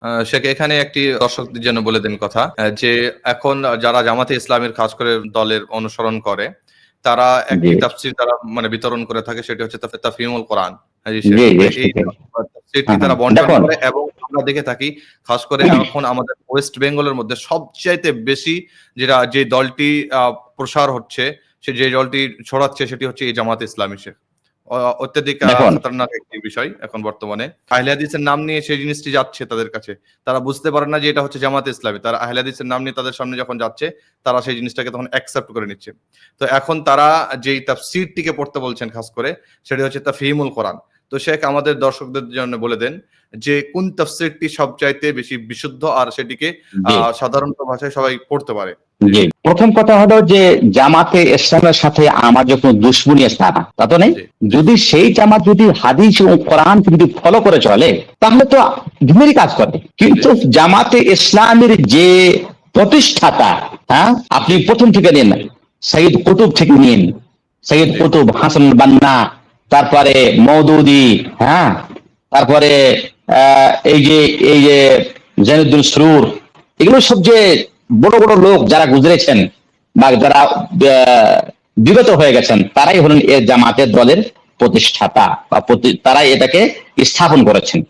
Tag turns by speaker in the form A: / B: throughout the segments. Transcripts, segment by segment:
A: শেখ এখানে একটি দর্শকদের জন্য বলে দেন কথা যে এখন যারা জামাতে ইসলামের খাস করে দলের অনুসরণ করে তারা একটি
B: জি
A: তাফসীর তারা মানে বিতরণ করে থাকে, সেটা হচ্ছে তাফহিমুল কোরআন। হ্যাঁ জি
B: জি
A: শেখ। তো
B: জি
A: এই
B: সেটাই।
A: তাফসীরটি
B: হ্যাঁ হ্যাঁ
A: তারা বন্টন
B: দেখুন,
A: করে এবং আমরা দেখে থাকি খাস করে এখন আমাদের ওয়েস্ট বেঙ্গলের মধ্যে সবচাইতে বেশি যে দলটি প্রসার হচ্ছে, যে দলটি ছড়াচ্ছে সেটি হচ্ছে এই জামাতে ইসলামী শেখ। অত্যাধিক
B: দেখুন
A: খতরনাক একটি বিষয় এখন বর্তমানে। আহলে হাদিসের নাম নিয়ে সেই জিনিসটি যাচ্ছে তাদের কাছে। তারা বুঝতে পারে না যে এটা হচ্ছে জামাতে ইসলামী। তারা আহলে হাদিসের নাম নিয়ে তাদের সামনে যখন যাচ্ছে, তারা সেই জিনিসটাকে তখন অ্যাকসেপ্ট করে নিচ্ছে। তো এখন তারা যেই তাফসীরটিকে পড়তে বলছেন খাস করে, সেটি হচ্ছে তাফহিমুল কোরআন। তো শেখ আমাদের দর্শকদের জন্য বলে দেন যে কোন তাফসীরটি সবচাইতে বেশি বিশুদ্ধ আর সেটিকে
B: জি
A: সাধারণ ভাষায় সবাই পড়তে পারে? জি।
B: জি প্রথম কথা হলো যে জামাতে ইসলামের সাথে আমার যখন দুশ্মনী আছে তা তো নেই।
A: জি,
B: যদি সেই জামাত যদি হাদিস ও কোরআনকে যদি ফলো করে চলে তাহলে তো ঘুমেরই কাজ করে। কিন্তু জামাতে ইসলামের যে প্রতিষ্ঠাতা, হ্যাঁ, আপনি প্রথম থেকে নিন, সৈয়দ কুতুব থেকে নিন, সৈয়দ
A: জি,
B: কুতুব, হাসান বান্না, তারপরে মওদুদি, হ্যাঁ, তারপরে এই যে জৈনুদ্দিন সুরুর, এগুলো সব যে বড় বড় লোক যারা গুজরেছেন বা যারা বিগত হয়ে গেছেন, তারাই হলেন এ জামাতের দলের প্রতিষ্ঠাতা বা তারাই এটাকে স্থাপন করেছেন।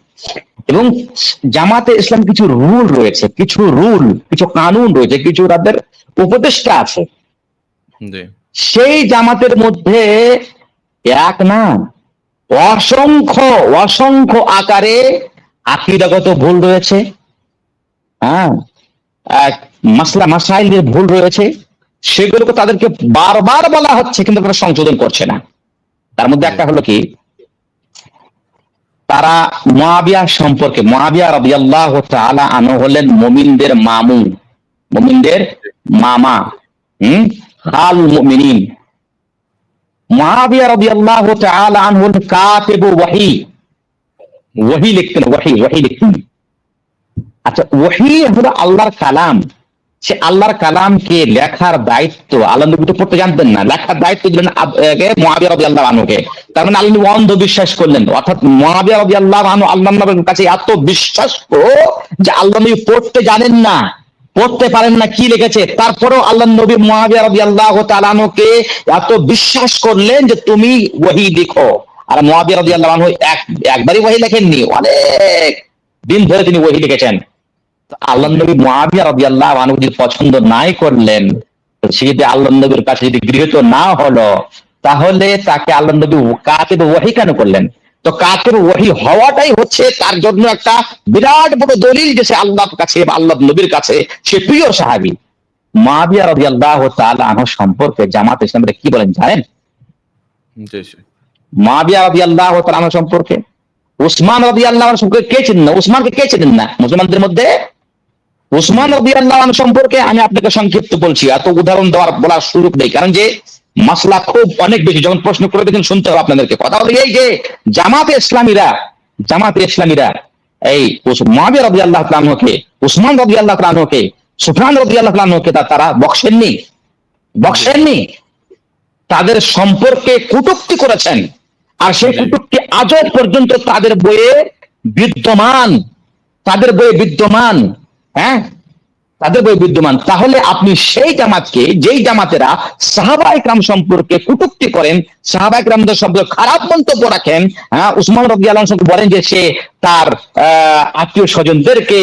B: এবং জামাতে ইসলাম কিছু রুল রয়েছে, কিছু কানুন রয়েছে, কিছু তাদের উপদেষ্টা আছে।
A: জি,
B: সেই জামাতের মধ্যে এক না, অসংখ্য অসংখ্য আকারে আকীদাগত ভুল রয়েছে, হ্যাঁ, মাসলা মাসাইলের ভুল রয়েছে, সেগুলোকে তাদেরকে বারবার বলা হচ্ছে কিন্তু তারা সংশোধন করছে না। তার মধ্যে
A: জি,
B: একটা হলো কি, তারা মুআবিয়া সম্পর্কে, মুআবিয়া রাদিয়াল্লাহু তাআলা আনহু হলেন মুমিনদের মামু, মুমিনদের মামা, খালুল মুমিনিন। মুআবিয়া রাদিয়াল্লাহু তাআলা আনহু হলেন কাতিবু ওয়াহি, ওয়াহি লিখতেন, ওয়াহি লিখতেন। আচ্ছা, ওয়াহি হলো আল্লাহর কালাম। সে আল্লাহর কালামকে লেখার দায়িত্ব আল্লাহ নবী তো পড়তে জানতেন না, লেখার দায়িত্ব দিলেন মুআবিয়া রাদিয়াল্লাহু আনহুকে। তার মানে আল্লাহ নবী অন্ধ বিশ্বাস করলেন, অর্থাৎ মুআবিয়া রাদিয়াল্লাহু আনহু আল্লাহর নবীর কাছে এত বিশ্বাস যে আল্লাহ নবী পড়তে জানেন না, পড়তে পারেন না কি লিখেছে, তারপরেও আল্লাহ নবী মুআবিয়া রাদিয়াল্লাহু তাআলা আনহুকে এত বিশ্বাস করলেন যে তুমি ওহী লিখো। আর মুআবিয়া রাদিয়াল্লাহু আনহু একবারই ওহী লেখেননি, অনেক দিন ধরে তিনি ওহী লিখেছেন। আল্লাহ নবী মুআবিয়া রাদিয়াল্লাহু আনহু যদি পছন্দ নাই করলেন, সে যদি আল্লাহ নবীর কাছে যদি গৃহীত না হলো, তাহলে তাকে আল্লাহ নবী কাতিব ওহী কেন করলেন? তো কাতিব ওহী হওয়াটাই হচ্ছে তার জন্য একটা বিরাট বড় দলিল যে সে আল্লাহর কাছে বা আল্লাহ নবীর কাছে সে প্রিয় সাহাবী। মুআবিয়া রাদিয়াল্লাহু তাআলা আনহু সম্পর্কে জামাত ইসলামীরা কি বলেন জানেন?
A: জি,
B: মুআবিয়া রাদিয়াল্লাহু তাআলা আনহু সম্পর্কে, উসমান রাদিয়াল্লাহু আনহু সম্পর্কে কে চেনেন না? উসমানকে কে চেনেন না মুসলমানদের মধ্যে? উসমান রাদিয়াল্লাহু আনহু সম্পর্কে আমি আপনাকে সংক্ষিপ্ত বলছি, এত উদাহরণ বলার সুযোগ নেই, কারণ যে মাসলা খুব অনেক বেশি, যখন প্রশ্ন করে দেখেন শুনতে হবে আপনাদেরকে। কথা হলো এই যে জামাতে ইসলামীরা এই মুআবিয়া রাদিয়াল্লাহু তাআলা আনহুকে, উসমান রাদিয়াল্লাহু তাআলা আনহুকে, সুফয়ান রাদিয়াল্লাহু তাআলা আনহুকে তারা বক্সেননি, তাদের সম্পর্কে কটূক্তি করেছেন। আর সেই কটূক্তি আজও পর্যন্ত তাদের বইয়ে বিদ্যমান, হ্যাঁ, তাদের বই বিদ্যমান। তাহলে আপনি সেই জামাতকে, যেই জামাতেরা সাহাবায়ে কেরাম সম্পর্কে কটূক্তি করেন, সাহাবায়ে কেরামদের সম্পর্কে খারাপ মন্তব্য রাখেন, হ্যাঁ, উসমান রাদিয়াল্লাহু আনহু বলেন যে সে তার আত্মীয় স্বজনদেরকে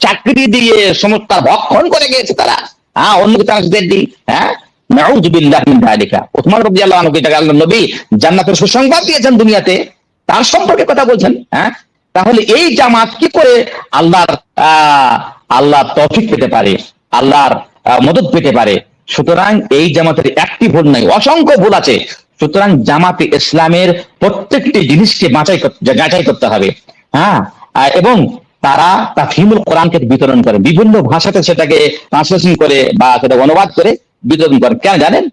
B: চাকরি দিয়ে সমস্ত ভক্ষণ করে গিয়েছে তারা, হ্যাঁ, অন্যকে তারা দেননি, হ্যাঁ, নাউযু বিল্লাহি মিন যালিকা। উসমান রাদিয়াল্লাহু আনহু কে আল্লাহর নবী জান্নাতের সুসংবাদ দিয়েছেন দুনিয়াতে, তার সম্পর্কে কথা বলছেন, হ্যাঁ। তাহলে এই জামাত কি করে আল্লাহর তৌফিক পেতে পারে, আল্লাহর মদদ পেতে পারে? সুতরাং এই জামাতের একটি ভুল নাই, অসংখ্য ভুল আছে। সুতরাং জামাতে ইসলামের প্রত্যেকটি জিনিসকে যাচাই করতে হবে, হ্যাঁ। এবং তারা তাফহিমুল কোরআনকে বিতরণ করে, বিভিন্ন ভাষাতে সেটাকে ট্রান্সলেশন করে বা সেটা অনুবাদ করে বিতরণ করে। কেন জানেন?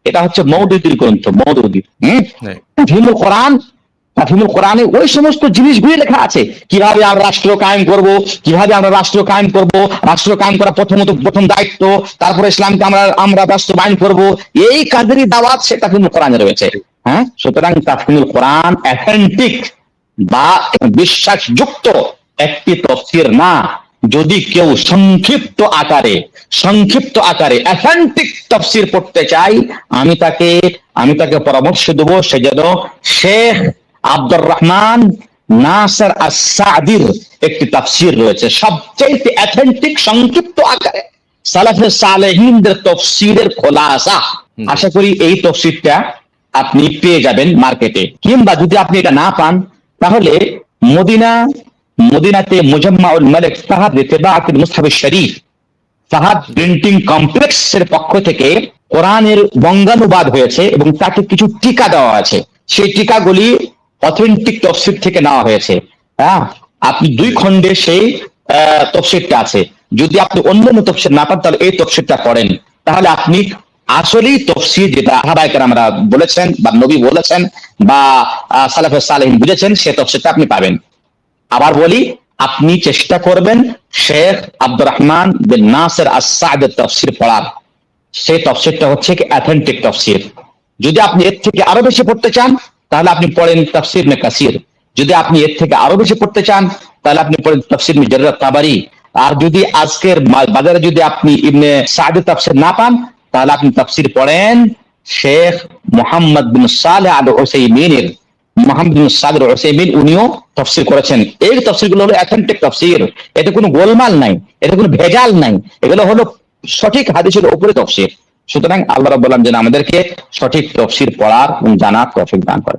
B: এটা হচ্ছে মওদুদির গ্রন্থ, মওদুদি। তাফহিমুল কোরআনে ওই সমস্ত জিনিসগুলি লেখা আছে, কিভাবে আমরা রাষ্ট্র কায়েম করব, রাষ্ট্র কায়েম করা প্রথম দায়িত্ব, তারপরে ইসলামকে আমরা বাস্তবায়ন করব, এই কাজেরই দাওয়াত সে তাফহিমুল কোরআনে রয়েছে, হ্যাঁ। সুতরাং তাফহিমুল কোরআন অথেন্টিক বা বিশ্বাসযুক্ত একটি তাফসীর না, যদি কেউ সংক্ষিপ্ত আকারে অ্যাথেন্টিক তাফসীর পড়তে চাই, আমি তাকে পরামর্শ দেব সে যেন শেখ আব্দুর রহমান নাসির আস-সাদির একটি তাফসীর রয়েছে, সবচেয়ে অ্যাথেন্টিক সংক্ষিপ্ত আকারে সালাফে সালেহিনদের তাফসীরের খোলাসা। আশা করি এই তাফসীরটা আপনি পেয়ে যাবেন মার্কেটে। কিংবা যদি আপনি এটা না পান, তাহলে মদিনাতে মুজাম্মাউল মালিক ফাহাদ ইতিবাআতুল মুসহাফ শরীফ, ফাহাদ প্রিন্টিং কমপ্লেক্সের পক্ষ থেকে কোরআনের বঙ্গানুবাদ হয়েছে এবং তাকে কিছু টিকা দেওয়া আছে। সেই টিকাগুলি অথেন্টিক তাফসীর থেকে নেওয়া হয়েছে। হ্যাঁ, আপনি 2 খণ্ডে সেই তাফসীরটা আছে। যদি আপনি অন্যান্য তাফসীর না পান, তাহলে এই তাফসীরটা পড়েন, তাহলে আপনি আসলেই তাফসীর যেটা সাহাবায়ে কেরামরা বলেছেন বা নবী বলেছেন বা সালাফে সালেহিন বুঝেছেন, সেই তাফসীরটা আপনি পাবেন। আবার বলি, আপনি চেষ্টা করবেন শেখ আব্দুর রহমান বিন নাসির আস-সাদির তাফসীর পড়ার। সেই তাফসীরটা হচ্ছে কি অথেন্টিক তাফসীর। যদি আপনি এর থেকে আরো বেশি পড়তে চান, তাহলে আপনি পড়েন তাফসীর ইবনে কাসির। যদি আপনি এর থেকে আরো বেশি পড়তে চান, তাহলে আপনি পড়েন তাফসীর ইবনে জারীর আত-তাবারি। আর যদি আজকের বাজারে যদি আপনি ইবনে সাদির তাফসীর না পান, তাহলে আপনি তাফসীর পড়েন শেখ মুহাম্মদ বিন সালেহ আল উসাইমিনের। মুহাম্মদ বিন সালেহ আল উসাইমিন উনিও তাফসীর করেছেন। এই তাফসীরগুলো হলো অথেন্টিক তাফসীর, এতে কোনো গোলমাল নাই, এতে কোনো ভেজাল নাই, এগুলো হলো সঠিক হাদিসের উপরে তাফসীর। সুতরাং আল্লাহ রাব্বুল আলামিন যেন আমাদেরকে সঠিক তাফসীর পড়ার এবং জানার তৌফিক দান করেন।